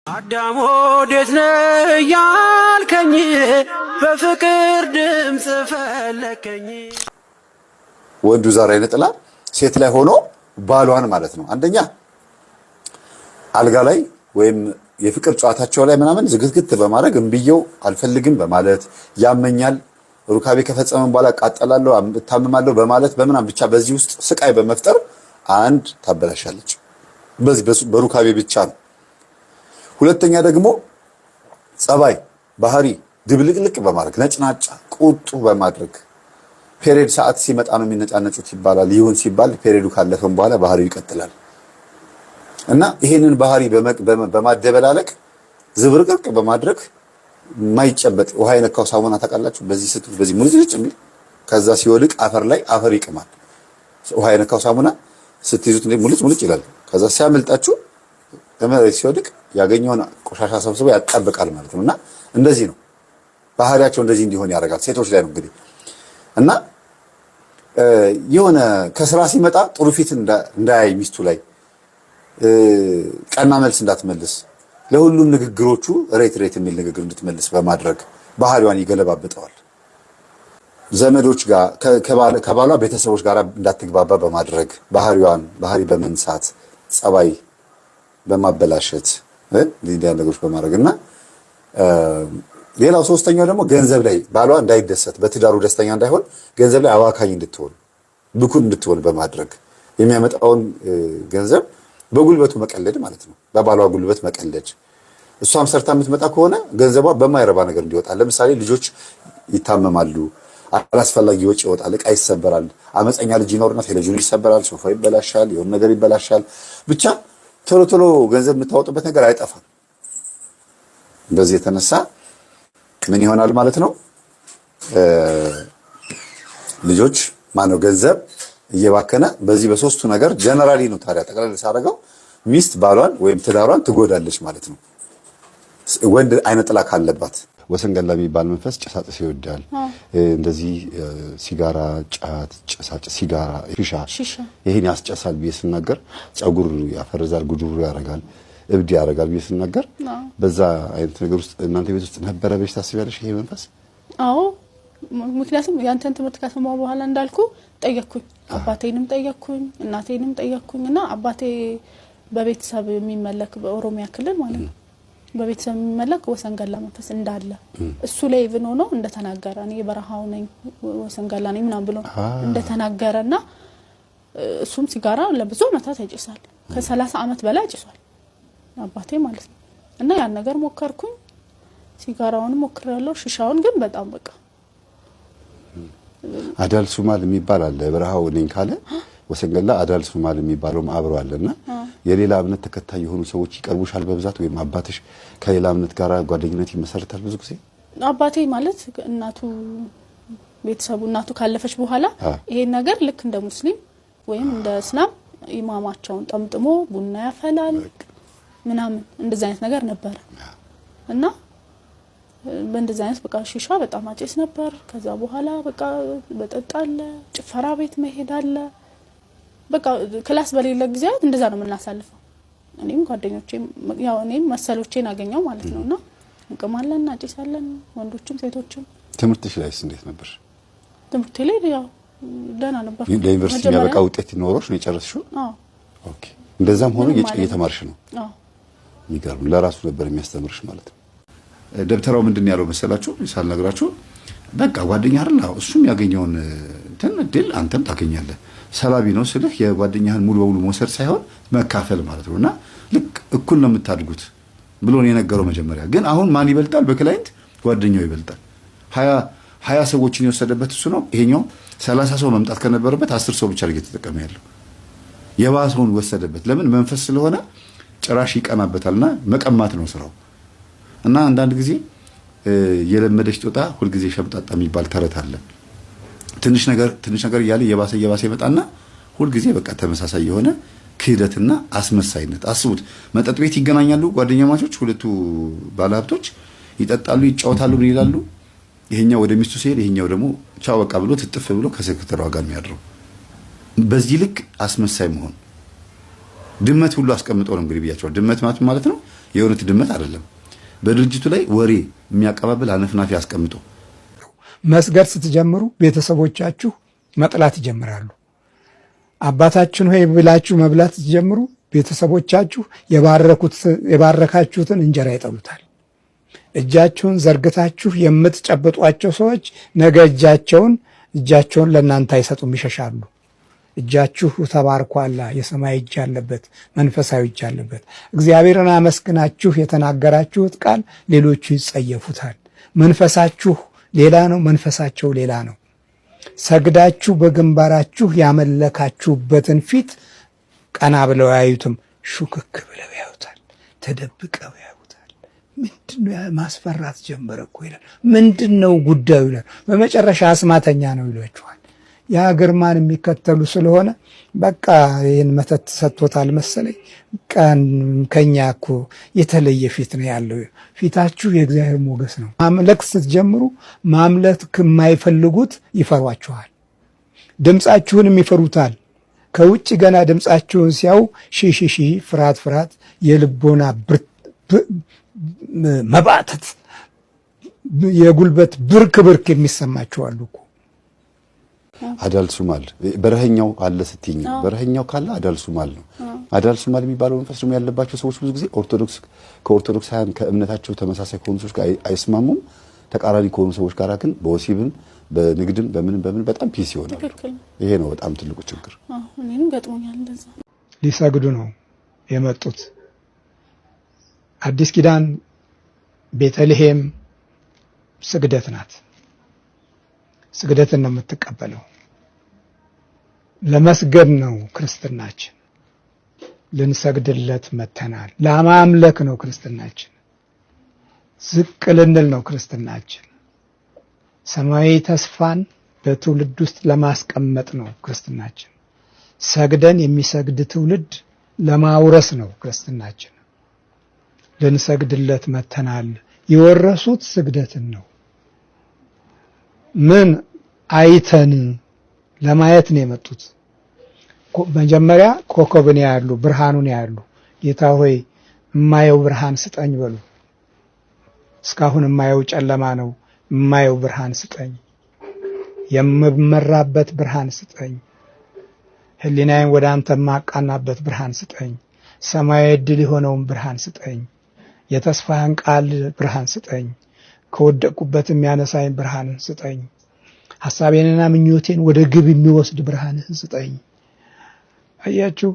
አዳም ወዴት ነህ ያልከኝ በፍቅር ድምጽ ፈለከኝ። ወንዱ ዛሬ ነጥላ ሴት ላይ ሆኖ ባሏን ማለት ነው አንደኛ አልጋ ላይ ወይም የፍቅር ጨዋታቸው ላይ ምናምን ዝግትግት በማድረግ እንብየው አልፈልግም በማለት ያመኛል ሩካቤ ከፈጸመን በኋላ ቃጠላለሁ ታመማለሁ በማለት በመናም ብቻ በዚህ ውስጥ ስቃይ በመፍጠር አንድ ታበላሻለች በዚህ በሩካቤ ብቻ ነው። ሁለተኛ ደግሞ ጸባይ ባህሪ ድብልቅልቅ በማድረግ ነጭናጫ ቁጡ በማድረግ ፔሪድ ሰዓት ሲመጣ ነው የሚነጫነጩት ይባላል። ይሁን ሲባል ፔሪዱ ካለፈም በኋላ ባህሪው ይቀጥላል እና ይሄንን ባህሪ በማደበላለቅ ዝብርቅርቅ በማድረግ ማይጨበጥ ውሃ የነካው ሳሙና ታውቃላችሁ በዚህ ስትል በዚህ ሙልጭ የሚል ከዛ ሲወድቅ አፈር ላይ አፈር ይቅማል። ውሃ የነካው ሳሙና ስትይዙት እንደ ሙልጭ ይላል። ከዛ ሲያመልጣችሁ ተመረይ ሲወድቅ ያገኘውን ቆሻሻ ሰብስቦ ያጣበቃል ማለት ነውና እንደዚህ ነው ባህሪያቸው እንደዚህ እንዲሆን ያደርጋል። ሴቶች ላይ ነው እንግዲህ እና የሆነ ከስራ ሲመጣ ጥሩ ፊት እንዳያይ ሚስቱ ላይ ቀና መልስ እንዳትመልስ ለሁሉም ንግግሮቹ ሬት የሚል ንግግር እንድትመልስ በማድረግ ባህሪዋን ይገለባብጠዋል። ዘመዶች ጋር ከባሏ ቤተሰቦች ጋር እንዳትግባባ በማድረግ ባህሪ በመንሳት ጸባይ በማበላሸት እንዲህ ነገሮች በማድረግና ሌላው ሶስተኛው ደግሞ ገንዘብ ላይ ባሏ እንዳይደሰት በትዳሩ ደስተኛ እንዳይሆን ገንዘብ ላይ አዋካኝ እንድትሆን ብኩን እንድትሆን በማድረግ የሚያመጣውን ገንዘብ በጉልበቱ መቀለድ ማለት ነው። በባሏ ጉልበት መቀለድ እሷም ሰርታ የምትመጣ ከሆነ ገንዘቧ በማይረባ ነገር እንዲወጣ ለምሳሌ ልጆች ይታመማሉ አላስፈላጊ ወጪ ይወጣል ዕቃ ይሰበራል አመፀኛ ልጅ ይኖርና ቴሌቪዥኑ ይሰበራል ሶፋ ይበላሻል የሆነ ነገር ይበላሻል ብቻ ቶሎ ገንዘብ የምታወጡበት ነገር አይጠፋም። በዚህ የተነሳ ምን ይሆናል ማለት ነው ልጆች ማነው ገንዘብ እየባከነ በዚህ በሶስቱ ነገር ጀነራሊ ነው ታዲያ ጠቅላላ ሳረጋው ሚስት ባሏን ወይም ትዳሯን ትጎዳለች ማለት ነው። ወንድ አይነ ጥላ ካለባት ወሰንገላ የሚባል መንፈስ ጭሳጭስ ይወዳል። እንደዚህ ሲጋራ ጫት ጭሳጭስ ሲጋራ ሺሻ ይሄን ያስጨሳል ብዬ ስናገር ጸጉር ያፈርዛል ጉዱሩ ያረጋል እብድ ያረጋል ብዬ ስናገር በዛ አይነት ነገር ውስጥ እናንተ ቤት ውስጥ ነበረ ብለሽ ታስቢያለሽ ይሄ መንፈስ? አዎ ምክንያቱም ያንተን ትምህርት ከሰማሁ በኋላ እንዳልኩ ጠየቅኩኝ አባቴንም ጠየቅኩኝ እናቴንም ጠየቅኩኝና አባቴ በቤተሰብ የሚመለክ በኦሮሚያ ክልል ማለት ነው በቤተሰብ የሚመለክ ወሰንገላ መንፈስ እንዳለ እሱ ላይ ኢቭን ሆኖ እንደተናገረ እኔ በረሃው ነኝ ወሰንገላ ነኝ ምናምን ብሎ እንደተናገረና እሱም ሲጋራ ለብዙ ዓመታት ያጭሳል ከ30 ዓመት በላይ ያጭሳል አባቴ ማለት ነው። እና ያን ነገር ሞከርኩኝ ሲጋራውንም ሞክሬያለሁ ሺሻውን ግን በጣም በቃ አዳል ሱማል የሚባል አለ በረሃው ነኝ ካለ ወሰንገላ አዳል ሱማል የሚባለውም አብሮ አለና የሌላ እምነት ተከታይ የሆኑ ሰዎች ይቀርቡሻል በብዛት ወይም አባትሽ ከሌላ እምነት ጋር ጓደኝነት ይመሰርታል ብዙ ጊዜ? አባቴ ማለት እናቱ ቤተሰቡ እናቱ ካለፈች በኋላ ይሄን ነገር ልክ እንደ ሙስሊም ወይም እንደ እስላም ኢማማቸውን ጠምጥሞ ቡና ያፈላል ምናምን እንደዛ አይነት ነገር ነበር እና በእንደዛ አይነት በቃ ሺሻ በጣም አጨስ ነበር። ከዛ በኋላ በቃ በጠጣለ ጭፈራ ቤት መሄድ አለ በቃ ክላስ በሌለ ጊዜያት እንደዛ ነው የምናሳልፈው። እኔም ጓደኞቼም ያው እኔም መሰሎቼን አገኘው ማለት ነውና እንቀማለን አጨሳለን ወንዶችም ሴቶችም። ትምህርትሽ ላይስ እንዴት ነበር? ትምህርት ላይ ያው ደህና ነበር። ለዩኒቨርሲቲ ያበቃ ውጤት ይኖርሽ ነው የጨረስሽው? አዎ ኦኬ። እንደዛም ሆኖ እየተማርሽ ነው? አዎ ይገርም። ለራሱ ነበር የሚያስተምርሽ ማለት ነው። ደብተራው ምንድን ያለው መሰላችሁ ሳልነግራችሁ በቃ ጓደኛ አይደል እሱም ያገኘውን እንትን እድል አንተም ታገኛለህ ሰላቢ ነው ስልህ የጓደኛህን ሙሉ በሙሉ መውሰድ ሳይሆን መካፈል ማለት ነውና ልክ እኩል ነው የምታድጉት ብሎ ነው የነገረው መጀመሪያ። ግን አሁን ማን ይበልጣል በክላይንት ጓደኛው ይበልጣል። 20 ሰዎችን የወሰደበት እሱ ነው። ይሄኛው 30 ሰው መምጣት ከነበረበት 10 ሰው ብቻ ነው እየተጠቀመ ያለው። የባሰውን ወሰደበት። ለምን? መንፈስ ስለሆነ ጭራሽ ይቀናበታልና መቀማት ነው ስራው። እና አንዳንድ ጊዜ የለመደች ጦጣ ሁሉ ጊዜ ሸምጣጣ የሚባል ተረት አለ። ትንሽ ነገር እያለ የባሰ ይመጣና ሁሉ ጊዜ በቃ ተመሳሳይ የሆነ ክህደትና አስመሳይነት። አስቡት፣ መጠጥ ቤት ይገናኛሉ ጓደኛማቾች ሁለቱ ባለሀብቶች ይጠጣሉ ይጫወታሉ ምን ይላሉ። ይሄኛው ወደ ሚስቱ ሲሄድ ይሄኛው ደግሞ ቻው በቃ ብሎ ትጥፍ ብሎ ከሴክሬታሯ ጋር የሚያድረው በዚህ ልክ አስመሳይ መሆን። ድመት ሁሉ አስቀምጦ ነው እንግዲህ ብያቸዋል። ድመት ማለት ነው የእውነት ድመት አይደለም። በድርጅቱ ላይ ወሬ የሚያቀባብል አነፍናፊ አስቀምጦ መስገድ ስትጀምሩ ቤተሰቦቻችሁ መጥላት ይጀምራሉ። አባታችን ሆይ ብላችሁ መብላት ስትጀምሩ ቤተሰቦቻችሁ የባረካችሁትን እንጀራ ይጠሉታል። እጃችሁን ዘርግታችሁ የምትጨብጧቸው ሰዎች ነገ እጃቸውን ለእናንተ አይሰጡም፣ ይሸሻሉ። እጃችሁ ተባርኳላ፣ የሰማይ እጅ አለበት፣ መንፈሳዊ እጅ አለበት። እግዚአብሔርን አመስግናችሁ የተናገራችሁት ቃል ሌሎቹ ይጸየፉታል። መንፈሳችሁ ሌላ ነው፣ መንፈሳቸው ሌላ ነው። ሰግዳችሁ በግንባራችሁ ያመለካችሁበትን ፊት ቀና ብለው ያዩትም፣ ሹክክ ብለው ያዩታል፣ ተደብቀው ያዩታል። ምንድነው ማስፈራት ጀመረ እኮ ይላል። ምንድነው ጉዳዩ ይላል። በመጨረሻ አስማተኛ ነው ይሏቸዋል። ያ ግርማን የሚከተሉ ስለሆነ በቃ ይህን መተት ሰጥቶታል መሰለኝ። ከኛ እኮ የተለየ ፊት ነው ያለው። ፊታችሁ የእግዚአብሔር ሞገስ ነው። ማምለክ ስትጀምሩ ማምለክ የማይፈልጉት ይፈሯችኋል። ድምፃችሁንም ይፈሩታል። ከውጭ ገና ድምፃችሁን ሲያዩ ሺ ፍርሃት፣ የልቦና መባተት፣ የጉልበት ብርክ የሚሰማችኋሉ እኮ። አዳል ሱማል በረኸኛው አለ ስትይኝ በረኸኛው ካለ አዳል ሱማል ነው። አዳል ሱማል የሚባለው መንፈስ ደግሞ ያለባቸው ሰዎች ብዙ ጊዜ ከኦርቶዶክሳውያን ከእምነታቸው ተመሳሳይ ከሆኑ ሰዎች ጋር አይስማሙም። ተቃራኒ ከሆኑ ሰዎች ጋር ግን በወሲብም በንግድም በምን በጣም ፒስ ይሆናል። ይሄ ነው በጣም ትልቁ ችግር። እኔንም ገጥሞኛል እንደዛ። ሊሰግዱ ነው የመጡት። አዲስ ኪዳን ቤተልሔም ስግደት ናት። ስግደትን ነው የምትቀበለው። ለመስገድ ነው ክርስትናችን። ልንሰግድለት መተናል። ለማምለክ ነው ክርስትናችን። ዝቅ ልንል ነው ክርስትናችን። ሰማያዊ ተስፋን በትውልድ ውስጥ ለማስቀመጥ ነው ክርስትናችን። ሰግደን የሚሰግድ ትውልድ ለማውረስ ነው ክርስትናችን። ልንሰግድለት መተናል። የወረሱት ስግደትን ነው። ምን አይተን ለማየት ነው የመጡት። መጀመሪያ ኮከብን ያያሉ፣ ብርሃኑን ያያሉ። ጌታ ሆይ የማየው ብርሃን ስጠኝ በሉ። እስካሁን የማየው ጨለማ ነው፣ የማየው ብርሃን ስጠኝ፣ የምመራበት ብርሃን ስጠኝ፣ ሕሊናዬን ወደ አንተ የማቃናበት ብርሃን ስጠኝ፣ ሰማያዊ ዕድል የሆነውን ብርሃን ስጠኝ፣ የተስፋህን ቃል ብርሃን ስጠኝ፣ ከወደቅኩበት የሚያነሳኝ ብርሃን ስጠኝ፣ ሐሳቤንና ምኞቴን ወደ ግብ የሚወስድ ብርሃን ስጠኝ። አያችሁ፣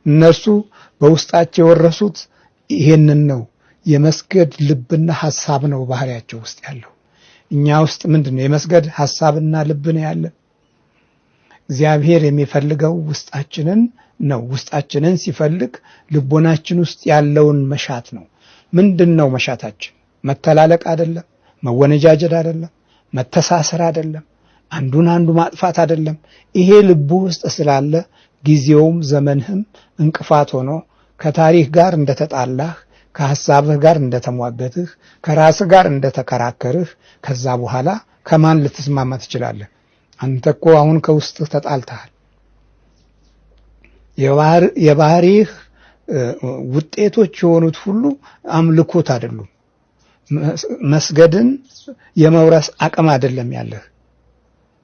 እነሱ በውስጣቸው የወረሱት ይሄንን ነው። የመስገድ ልብና ሐሳብ ነው ባህሪያቸው ውስጥ ያለው። እኛ ውስጥ ምንድነው የመስገድ ሐሳብና ልብ ነው ያለ? እግዚአብሔር የሚፈልገው ውስጣችንን ነው። ውስጣችንን ሲፈልግ ልቦናችን ውስጥ ያለውን መሻት ነው። ምንድነው መሻታችን? መተላለቅ አይደለም፣ መወነጃጀድ አይደለም፣ መተሳሰር አይደለም፣ አንዱን አንዱ ማጥፋት አይደለም። ይሄ ልቡ ውስጥ ስላለ ጊዜውም ዘመንህም እንቅፋት ሆኖ ከታሪክ ጋር እንደተጣላህ፣ ከሐሳብህ ጋር እንደተሟገትህ፣ ከራስህ ጋር እንደተከራከርህ ከዛ በኋላ ከማን ልትስማማ ትችላለህ? አንተ እኮ አሁን ከውስጥህ ተጣልተሃል። የባህሪህ ውጤቶች የሆኑት ሁሉ አምልኮት አይደሉም። መስገድን የመውረስ አቅም አይደለም ያለህ።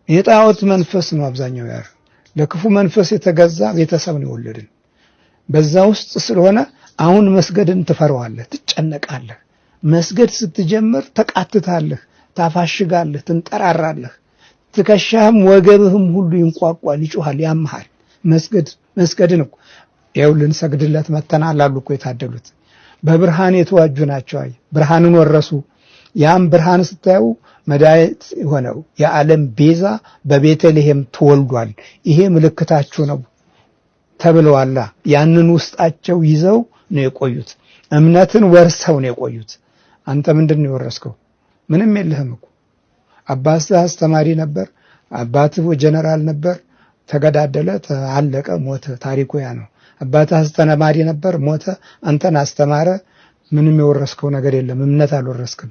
የጣዖት መንፈስ ነው አብዛኛው ያር ለክፉ መንፈስ የተገዛ ቤተሰብ ነው የወለድን። በዛ ውስጥ ስለሆነ አሁን መስገድን ትፈራዋለህ፣ ትጨነቃለህ። መስገድ ስትጀምር ተቃትታለህ፣ ታፋሽጋለህ፣ ትንጠራራለህ። ትከሻህም ወገብህም ሁሉ ይንቋቋል፣ ይጮሃል፣ ያምሃል። መስገድን እኮ ያው ልንሰግድለት መተናል አሉ እኮ የታደሉት። በብርሃን የተዋጁ ናቸው። ብርሃንን ወረሱ። ያም ብርሃን ስታዩ መድኃኒት ሆነው የዓለም ቤዛ በቤተልሔም ተወልዷል፣ ይሄ ምልክታችሁ ነው ተብለዋላ። ያንን ውስጣቸው ይዘው ነው የቆዩት። እምነትን ወርሰው ነው የቆዩት። አንተ ምንድነው የወረስከው? ምንም የለህም እኮ። አባትህ አስተማሪ ነበር፣ አባትህ ጀነራል ነበር፣ ተገዳደለ፣ አለቀ፣ ሞተ። ታሪኩ ያ ነው። አባትህ አስተማሪ ነበር፣ ሞተ፣ አንተን አስተማረ። ምንም የወረስከው ነገር የለም። እምነት አልወረስክም።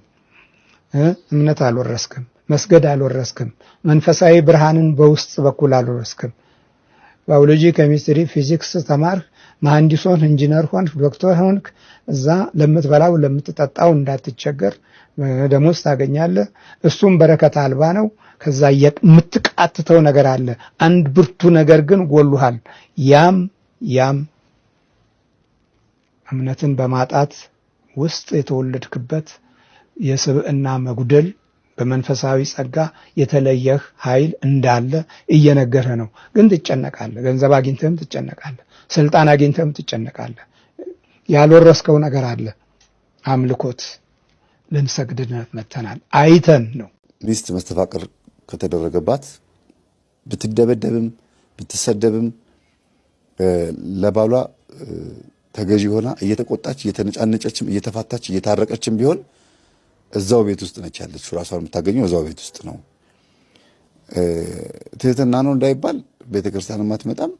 መስገድ አልወረስክም። መንፈሳዊ ብርሃንን በውስጥ በኩል አልወረስክም። ባዮሎጂ፣ ኬሚስትሪ፣ ፊዚክስ ተማርክ፣ መሐንዲስ ሆንክ፣ ኢንጂነር ሆንክ፣ ዶክተር ሆንክ እዛ ለምትበላው ለምትጠጣው እንዳትቸገር ደሞዝ ታገኛለህ። እሱም በረከት አልባ ነው። ከዛ የምትቃትተው ነገር አለ። አንድ ብርቱ ነገር ግን ጎልሃል። ያም እምነትን በማጣት ውስጥ የተወለድክበት የስብዕና መጉደል በመንፈሳዊ ጸጋ የተለየህ ኃይል እንዳለ እየነገረ ነው። ግን ትጨነቃለህ። ገንዘብ አግኝተህም ትጨነቃለህ። ስልጣን አግኝተህም ትጨነቃለህ። ያልወረስከው ነገር አለ። አምልኮት ልንሰግድነት መተናል አይተን ነው። ሚስት መስተፋቅር ከተደረገባት ብትደበደብም ብትሰደብም ለባሏ ተገዢ ሆና እየተቆጣች እየተነጫነጨችም እየተፋታች እየታረቀችም ቢሆን እዛው ቤት ውስጥ ነች ያለች። ራሷን የምታገኘው እዛው ቤት ውስጥ ነው። ትህትና ነው እንዳይባል ቤተክርስቲያንም አትመጣም፣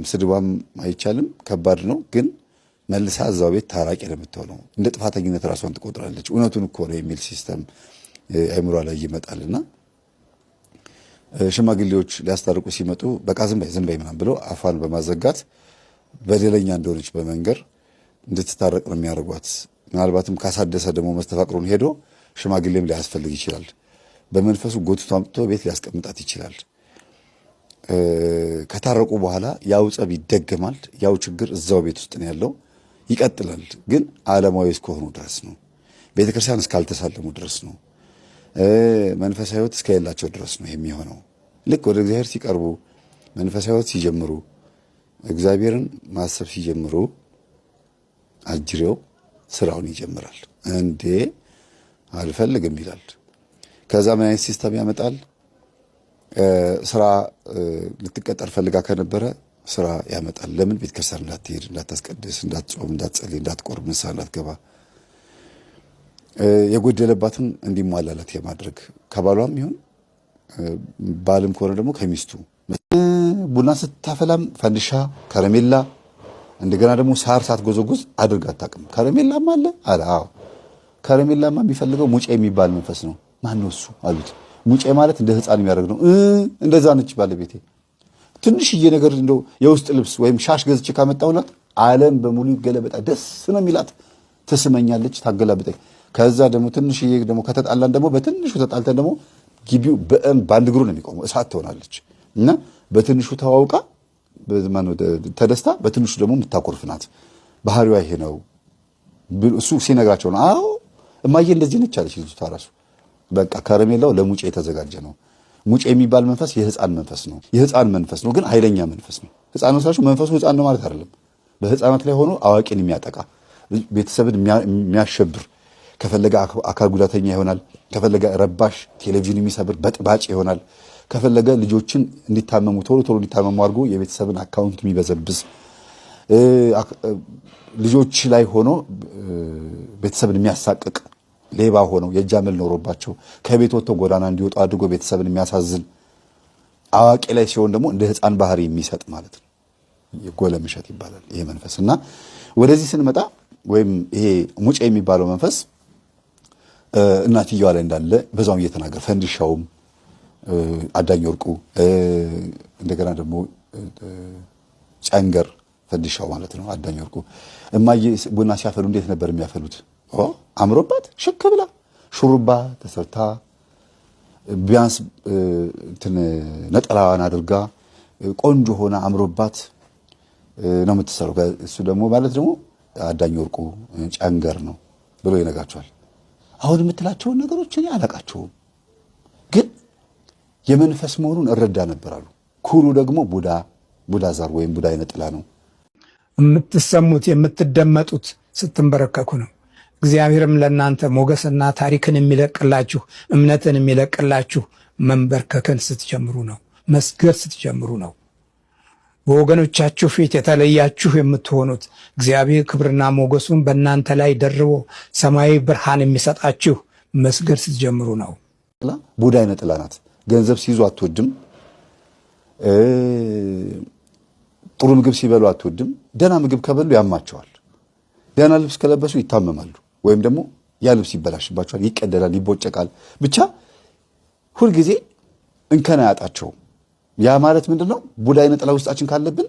ስድቧም አይቻልም፣ ከባድ ነው። ግን መልሳ እዛው ቤት ታራቂ ነው የምትሆነው። እንደ ጥፋተኝነት ራሷን ትቆጥራለች። እውነቱን እኮ ነው የሚል ሲስተም አይምሯ ላይ ይመጣልና ሽማግሌዎች ሊያስታርቁ ሲመጡ በቃ ዝም በይ ምናምን ብለው አፏን በማዘጋት በደለኛ እንደሆነች በመንገር እንድትታረቅ ነው የሚያደርጓት። ምናልባትም ካሳደሰ ደግሞ መስተፋቅሩን ሄዶ ሽማግሌም ሊያስፈልግ ይችላል። በመንፈሱ ጎትቶ አምጥቶ ቤት ሊያስቀምጣት ይችላል። ከታረቁ በኋላ ያው ጸብ ይደገማል። ያው ችግር እዛው ቤት ውስጥ ነው ያለው፣ ይቀጥላል። ግን ዓለማዊ እስከሆኑ ድረስ ነው። ቤተክርስቲያን እስካልተሳለሙ ድረስ ነው። መንፈሳዊ ሕይወት እስከሌላቸው ድረስ ነው የሚሆነው። ልክ ወደ እግዚአብሔር ሲቀርቡ መንፈሳዊ ሕይወት ሲጀምሩ እግዚአብሔርን ማሰብ ሲጀምሩ አጅሬው ስራውን ይጀምራል። እንዴ አልፈልግም ይላል። ከዛ ምን አይነት ሲስተም ያመጣል? ስራ ልትቀጠር ፈልጋ ከነበረ ስራ ያመጣል። ለምን? ቤተክርስቲያን እንዳትሄድ፣ እንዳታስቀድስ፣ እንዳትጾም፣ እንዳትጸልይ፣ እንዳትቆርብ፣ ንስሐ እንዳትገባ የጎደለባትን እንዲሟላላት የማድረግ ከባሏም ይሁን ባልም ከሆነ ደግሞ ከሚስቱ ቡና ስታፈላም ፈንዲሻ፣ ከረሜላ እንደገና ደግሞ ሳር ሳትጎዘጎዝ አድርጋ አታውቅም። ከረሜላማ አለ አለ። አዎ ከረሜላማ የሚፈልገው ሙጬ የሚባል መንፈስ ነው። ማን ነው እሱ አሉት። ሙጬ ማለት እንደ ሕፃን የሚያደርግ ነው። እንደዛ ነች ባለቤቴ። ትንሽዬ ነገር እንደው የውስጥ ልብስ ወይም ሻሽ ገዝቼ ካመጣሁላት ዓለም በሙሉ ይገለበጣ። ደስ ነው የሚላት። ትስመኛለች፣ ታገላብጠኝ። ከዛ ደግሞ ትንሽዬ ደግሞ ከተጣላን ደግሞ በትንሹ ተጣልተን ደግሞ ግቢው በአንድ እግሩ ነው የሚቆመው። እሳት ትሆናለች። እና በትንሹ ተዋውቃ ተደስታ በትንሹ ደግሞ የምታኮርፍ ናት። ባህሪዋ ይሄ ነው። እሱ ሲነግራቸው ነው። አዎ እማዬ እንደዚህ ነች አለች ልጅቷ ራሱ። በቃ ከረሜላው ለሙጬ የተዘጋጀ ነው። ሙጬ የሚባል መንፈስ የህፃን መንፈስ ነው። የህፃን መንፈስ ነው፣ ግን ኃይለኛ መንፈስ ነው። ህፃን መስላችሁ መንፈሱ ህፃን ነው ማለት አይደለም። በህፃናት ላይ ሆኖ አዋቂን የሚያጠቃ ቤተሰብን የሚያሸብር ከፈለገ አካል ጉዳተኛ ይሆናል። ከፈለገ ረባሽ ቴሌቪዥን የሚሰብር በጥባጭ ይሆናል። ከፈለገ ልጆችን እንዲታመሙ ቶሎ እንዲታመሙ አድርጎ የቤተሰብን አካውንት የሚበዘብዝ ልጆች ላይ ሆኖ ቤተሰብን የሚያሳቅቅ ሌባ ሆነው የእጃመል ኖሮባቸው ከቤት ወጥተው ጎዳና እንዲወጡ አድርጎ ቤተሰብን የሚያሳዝን አዋቂ ላይ ሲሆን ደግሞ እንደ ህፃን ባህሪ የሚሰጥ ማለት ነው። የጎለምሸት ይባላል ይሄ መንፈስ። እና ወደዚህ ስንመጣ ወይም ይሄ ሙጬ የሚባለው መንፈስ እናትየዋ ላይ እንዳለ በዛው እየተናገረ ፈንዲሻውም አዳኝ ወርቁ እንደገና ደግሞ ጨንገር ፈንዲሻው ማለት ነው። አዳኝ ወርቁ እማዬ ቡና ሲያፈሉ እንዴት ነበር የሚያፈሉት? አምሮባት ሽክ ብላ ሹሩባ ተሰርታ ቢያንስ ነጠላዋን አድርጋ ቆንጆ ሆና አምሮባት ነው የምትሰራው። እሱ ደግሞ ማለት ደግሞ አዳኝ ወርቁ ጨንገር ነው ብሎ ይነጋቸዋል። አሁን የምትላቸውን ነገሮች እኔ አላቃቸውም፣ ግን የመንፈስ መሆኑን እረዳ ነበር አሉ። ኩሉ ደግሞ ቡዳ ዛር ወይም ቡዳ አይነ ጥላ ነው። የምትሰሙት የምትደመጡት ስትንበረከኩ ነው። እግዚአብሔርም ለእናንተ ሞገስና ታሪክን የሚለቅላችሁ እምነትን የሚለቅላችሁ መንበርከክን ስትጀምሩ ነው። መስገድ ስትጀምሩ ነው። በወገኖቻችሁ ፊት የተለያችሁ የምትሆኑት እግዚአብሔር ክብርና ሞገሱን በእናንተ ላይ ደርቦ ሰማያዊ ብርሃን የሚሰጣችሁ መስገድ ስትጀምሩ ነው። ቡዳ አይነ ጥላ ናት። ገንዘብ ሲይዙ አትወድም። ጥሩ ምግብ ሲበሉ አትወድም። ደህና ምግብ ከበሉ ያማቸዋል። ደህና ልብስ ከለበሱ ይታመማሉ። ወይም ደግሞ ያ ልብስ ይበላሽባቸዋል፣ ይቀደላል፣ ይቦጨቃል። ብቻ ሁልጊዜ እንከን አያጣቸውም። ያ ማለት ምንድነው? ቡዳ አይነ ጥላ ውስጣችን ካለብን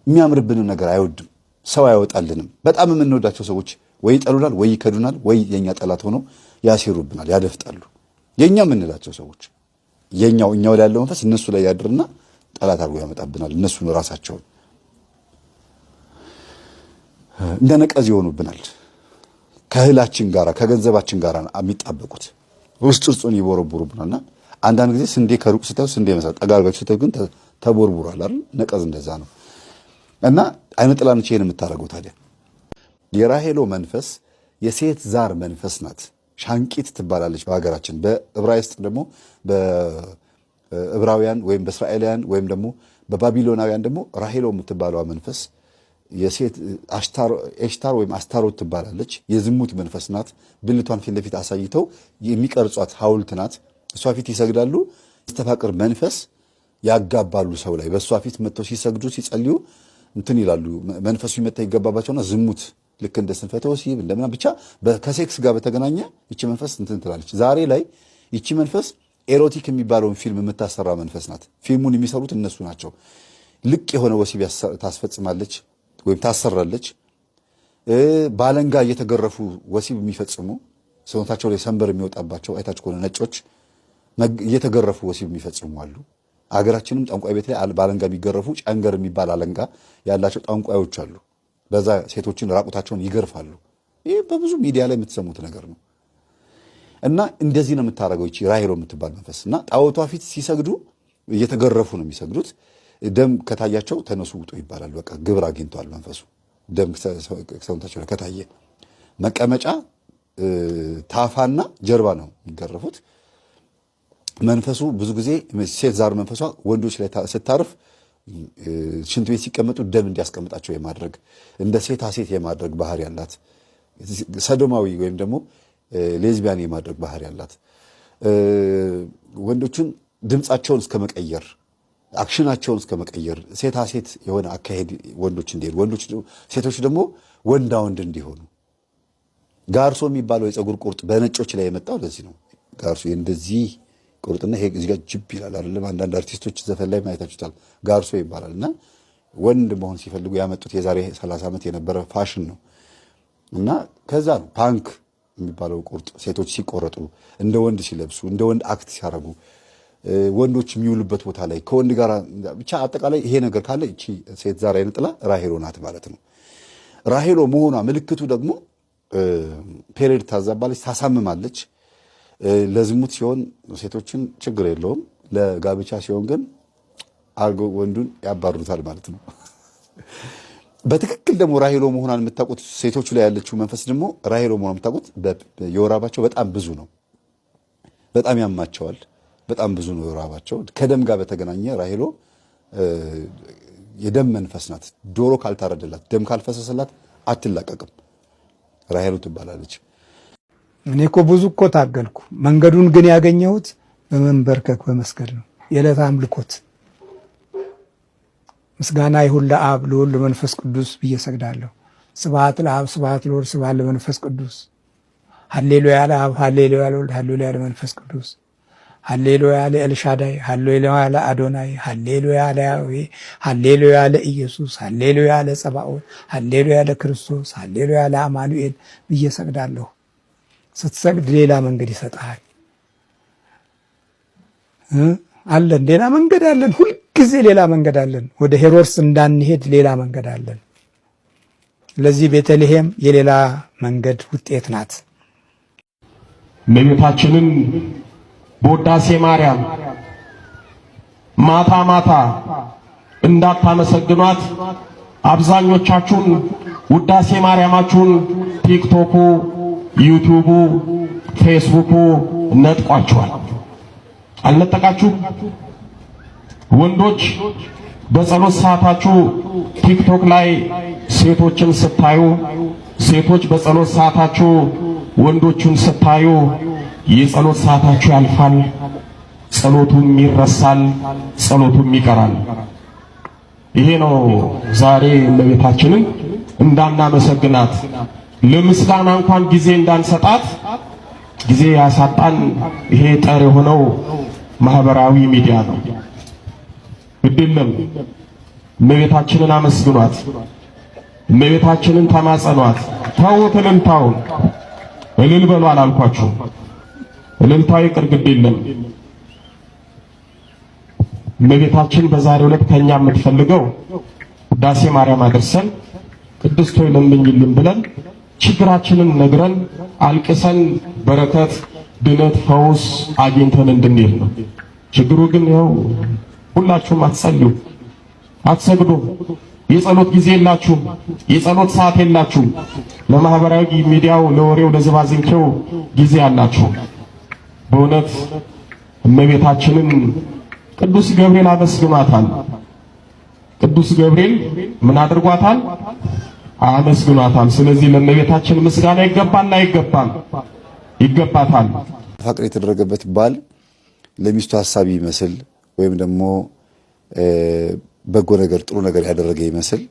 የሚያምርብንን ነገር አይወድም። ሰው አይወጣልንም። በጣም የምንወዳቸው ሰዎች ወይ ይጠሉናል፣ ወይ ይከዱናል፣ ወይ የኛ ጠላት ሆነው ያሲሩብናል፣ ያደፍጣሉ። የኛ የምንላቸው ሰዎች እኛው ላይ ያለው መንፈስ እነሱ ላይ ያድርና ጠላት አድርጎ ያመጣብናል። እነሱን ራሳቸውን እንደ ነቀዝ ይሆኑብናል። ከእህላችን ጋራ ከገንዘባችን ጋራ የሚጣበቁት ውስጡን ይቦረቡሩብናልና አንዳንድ ጊዜ ስንዴ ከሩቅ ስታዩ ስንዴ መሰለ ጠጋርጋችሁ ስታዩ ግን ተቦርቡሯል አይደል? ነቀዝ እንደዛ ነው። እና አይነ ጥላ ነች ይሄን የምታረገው። ታዲያ የራሄሎ መንፈስ የሴት ዛር መንፈስ ናት። ሻንቂት ትባላለች በሀገራችን። በዕብራይስጥ ደግሞ በዕብራውያን ወይም በእስራኤላውያን ወይም ደግሞ በባቢሎናውያን ደግሞ ራሄሎ የምትባለዋ መንፈስ የሴት ኤሽታር ወይም አስታሮት ትባላለች። የዝሙት መንፈስ ናት። ብልቷን ፊት ለፊት አሳይተው የሚቀርጿት ሐውልት ናት። እሷ ፊት ይሰግዳሉ። መስተፋቅር መንፈስ ያጋባሉ ሰው ላይ በእሷ ፊት መጥተው ሲሰግዱ ሲጸልዩ እንትን ይላሉ። መንፈሱ ይመጣ ይገባባቸውና ዝሙት ልክ እንደ ስንፈተ ወሲብ እንደምና ብቻ ከሴክስ ጋር በተገናኘ ይቺ መንፈስ እንትን ትላለች። ዛሬ ላይ ይቺ መንፈስ ኤሮቲክ የሚባለውን ፊልም የምታሰራ መንፈስ ናት። ፊልሙን የሚሰሩት እነሱ ናቸው። ልቅ የሆነ ወሲብ ታስፈጽማለች ወይም ታሰራለች። ባለንጋ እየተገረፉ ወሲብ የሚፈጽሙ ሰውነታቸው ላይ ሰንበር የሚወጣባቸው አይታችሁ ከሆነ ነጮች እየተገረፉ ወሲብ የሚፈጽሙ አሉ። አገራችንም ጠንቋይ ቤት ላይ ባለንጋ የሚገረፉ ጨንገር የሚባል አለንጋ ያላቸው ጠንቋዮች አሉ። በዛ ሴቶችን ራቁታቸውን ይገርፋሉ። ይሄ በብዙ ሚዲያ ላይ የምትሰሙት ነገር ነው። እና እንደዚህ ነው የምታረገው ይቺ ራሄሎ የምትባል መንፈስ። እና ጣዖቷ ፊት ሲሰግዱ እየተገረፉ ነው የሚሰግዱት። ደም ከታያቸው ተነሱ ውጡ ይባላል። በቃ ግብር አግኝቷል መንፈሱ። ደም ሰውነታቸው ላይ ከታየ መቀመጫ ታፋና ጀርባ ነው የሚገረፉት። መንፈሱ ብዙ ጊዜ ሴት ዛር መንፈሷ ወንዶች ላይ ስታርፍ ሽንት ቤት ሲቀመጡ ደም እንዲያስቀምጣቸው የማድረግ እንደ ሴታ ሴት የማድረግ ባህሪ ያላት ሰዶማዊ ወይም ደግሞ ሌዝቢያን የማድረግ ባህሪ ያላት ወንዶችን ድምፃቸውን እስከ መቀየር አክሽናቸውን እስከ መቀየር ሴታ ሴት የሆነ አካሄድ ወንዶች እንዲሄዱ ሴቶች ደግሞ ወንዳ ወንድ እንዲሆኑ ጋርሶ የሚባለው የፀጉር ቁርጥ በነጮች ላይ የመጣው ለዚህ ነው። ጋርሶ እንደዚህ ቁርጥና ይሄ እዚህ ጋር ጅብ ይላል አይደለም? አንዳንድ አርቲስቶች ዘፈን ላይ ማየታችሁታል። ጋርሶ ይባላል። እና ወንድ መሆን ሲፈልጉ ያመጡት የዛሬ 30 ዓመት የነበረ ፋሽን ነው። እና ከዛ ነው ፓንክ የሚባለው ቁርጥ ሴቶች ሲቆረጡ እንደ ወንድ ሲለብሱ እንደ ወንድ አክት ሲያደርጉ ወንዶች የሚውሉበት ቦታ ላይ ከወንድ ጋር ብቻ አጠቃላይ ይሄ ነገር ካለ እቺ ሴት ዛር አይነ ጥላ ራሄሎ ናት ማለት ነው። ራሄሎ መሆኗ ምልክቱ ደግሞ ፔሬድ ታዛባለች፣ ታሳምማለች። ለዝሙት ሲሆን ሴቶችን ችግር የለውም። ለጋብቻ ሲሆን ግን አርጎ ወንዱን ያባሩታል ማለት ነው። በትክክል ደግሞ ራሄሎ መሆኗን የምታውቁት ሴቶቹ ላይ ያለችው መንፈስ ደግሞ ራሄሎ መሆኗን የምታውቁት የወር አበባቸው በጣም ብዙ ነው። በጣም ያማቸዋል። በጣም ብዙ ነው የወር አበባቸው። ከደም ጋር በተገናኘ ራሄሎ የደም መንፈስ ናት። ዶሮ ካልታረደላት ደም ካልፈሰሰላት አትላቀቅም። ራሄሎ ትባላለች። እኔ እኮ ብዙ እኮ ታገልኩ። መንገዱን ግን ያገኘሁት በመንበርከክ በመስገድ ነው። የዕለት አምልኮት ምስጋና ይሁን ለአብ ለወልድ ለመንፈስ ቅዱስ ብዬ ሰግዳለሁ። ስብሐት ለአብ ስብሐት ለወልድ ስብሐት ለመንፈስ ቅዱስ። ሃሌሉያ ለአብ ሃሌሉያ ለወልድ ሃሌሉያ ለመንፈስ ቅዱስ። ሃሌሉያ ለኤልሻዳይ ሃሌሉያ ለአዶናይ ሃሌሉያ ለያዌ ሃሌሉያ ለኢየሱስ ሃሌሉያ ለጸባኦት ሃሌሉያ ለክርስቶስ ሃሌሉያ ለአማኑኤል ብዬ ሰግዳለሁ። ስትሰግድ ሌላ መንገድ ይሰጣል። አለን ሌላ መንገድ አለን። ሁልጊዜ ሌላ መንገድ አለን። ወደ ሄሮድስ እንዳንሄድ ሌላ መንገድ አለን። ለዚህ ቤተልሔም የሌላ መንገድ ውጤት ናት። እመቤታችንን በውዳሴ ማርያም ማታ ማታ እንዳታመሰግኗት አብዛኞቻችሁን ውዳሴ ማርያማችሁን ቲክቶኩ፣ ዩቲዩቡ፣ ፌስቡኩ ነጥቋችኋል። አልነጠቃችሁም? ወንዶች በጸሎት ሰዓታችሁ ቲክቶክ ላይ ሴቶችን ስታዩ፣ ሴቶች በጸሎት ሰዓታችሁ ወንዶቹን ስታዩ የጸሎት ሰዓታችሁ ያልፋል፣ ጸሎቱም ይረሳል፣ ጸሎቱም ይቀራል። ይሄ ነው ዛሬ እመቤታችንን እንዳናመሰግናት ለምስጋና እንኳን ጊዜ እንዳንሰጣት ጊዜ ያሳጣን ይሄ ጠር የሆነው ማህበራዊ ሚዲያ ነው። እድለም እመቤታችንን አመስግኗት። እመቤታችንን ተማጸኗት። ተውት እልልታውን፣ እልል በሉ አላልኳችሁ? እልልታው ይቅር ግድ የለም። እመቤታችን በዛሬው ዕለት ከኛ የምትፈልገው ውዳሴ ማርያም አድርሰን ቅድስት ሆይ ለምኝልን ብለን ችግራችንን ነግረን አልቅሰን በረከት፣ ድነት፣ ፈውስ አግኝተን እንድንሄድ ነው። ችግሩ ግን ያው ሁላችሁም አትጸልዩ፣ አትሰግዱ፣ የጸሎት ጊዜ የላችሁም፣ የጸሎት ሰዓት የላችሁም። ለማህበራዊ ሚዲያው፣ ለወሬው፣ ለዝባዝንኬው ጊዜ አላችሁ። በእውነት እመቤታችንን ቅዱስ ገብርኤል አመስግኗታል። ቅዱስ ገብርኤል ምን አድርጓታል? አመስግኗታል። ስለዚህ ለእመቤታችን ምስጋና ይገባል አይገባም? ይገባታል። ፍቅር የተደረገበት ባል ለሚስቱ ሐሳቢ ይመስል ወይም ደግሞ በጎ ነገር ጥሩ ነገር ያደረገ ይመስል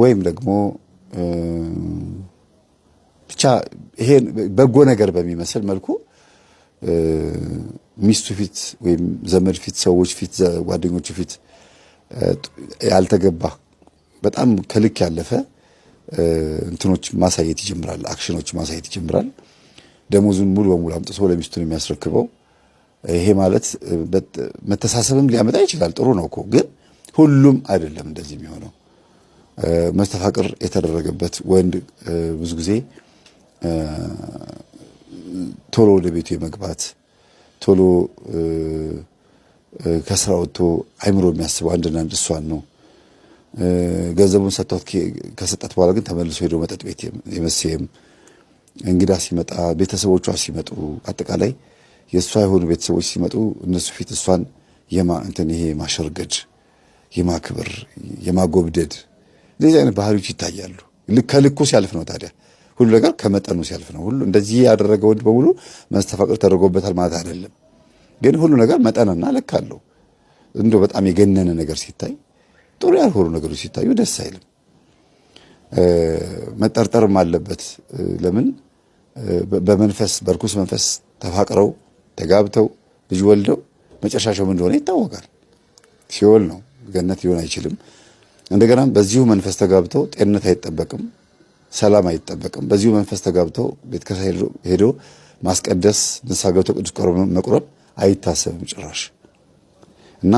ወይም ደግሞ ብቻ ይሄን በጎ ነገር በሚመስል መልኩ ሚስቱ ፊት ወይም ዘመድ ፊት፣ ሰዎች ፊት፣ ጓደኞቹ ፊት ያልተገባ በጣም ከልክ ያለፈ እንትኖች ማሳየት ይጀምራል፣ አክሽኖች ማሳየት ይጀምራል። ደሞዙን ሙሉ በሙሉ አምጥቶ ለሚስቱ ነው የሚያስረክበው። ይሄ ማለት መተሳሰብም ሊያመጣ ይችላል። ጥሩ ነው እኮ ግን ሁሉም አይደለም እንደዚህ የሚሆነው። መስተፋቅር የተደረገበት ወንድ ብዙ ጊዜ ቶሎ ወደ ቤቱ የመግባት ቶሎ ከስራ ወጥቶ አይምሮ የሚያስበው አንድና አንድ እሷን ነው። ገንዘቡን ከሰጣት በኋላ ግን ተመልሶ ሄዶ መጠጥ ቤት የመሰየም፣ እንግዳ ሲመጣ፣ ቤተሰቦቿ ሲመጡ፣ አጠቃላይ የእሷ የሆኑ ቤተሰቦች ሲመጡ እነሱ ፊት እሷን ይሄ ማሸርገድ፣ የማክበር፣ የማጎብደድ እንደዚህ አይነት ባህሪዎች ይታያሉ። ከልኩ ሲያልፍ ነው ታዲያ ሁሉ ነገር ከመጠኑ ሲያልፍ ነው። ሁሉ እንደዚህ ያደረገ ወንድ በሙሉ መስተፋቅር ተደርጎበታል ማለት አይደለም። ግን ሁሉ ነገር መጠንና ልክ አለው። እንደው በጣም የገነነ ነገር ሲታይ፣ ጥሩ ያልሆኑ ነገሮች ሲታዩ ደስ አይልም። መጠርጠርም አለበት። ለምን በመንፈስ በርኩስ መንፈስ ተፋቅረው ተጋብተው ልጅ ወልደው መጨረሻቸው ምን እንደሆነ ይታወቃል። ሲኦል ነው፣ ገነት ሊሆን አይችልም። እንደገናም በዚሁ መንፈስ ተጋብተው ጤንነት አይጠበቅም፣ ሰላም አይጠበቅም። በዚሁ መንፈስ ተጋብተው ቤተክርስቲያን ሄዶ ማስቀደስ፣ ንስሐ ገብቶ ቅዱስ ቁርባን መቁረብ አይታሰብም ጭራሽ። እና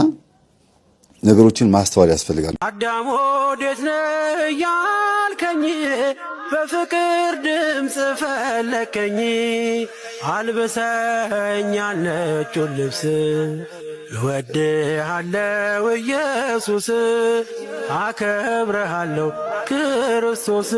ነገሮችን ማስተዋል ያስፈልጋል። አዳም ወዴት ነህ ያልከኝ፣ በፍቅር ድምፅ ፈለከኝ። አልብሰኝ ነጩን ልብስ፣ እወድሃለሁ ኢየሱስ፣ አከብረሃለሁ ክርስቶስ።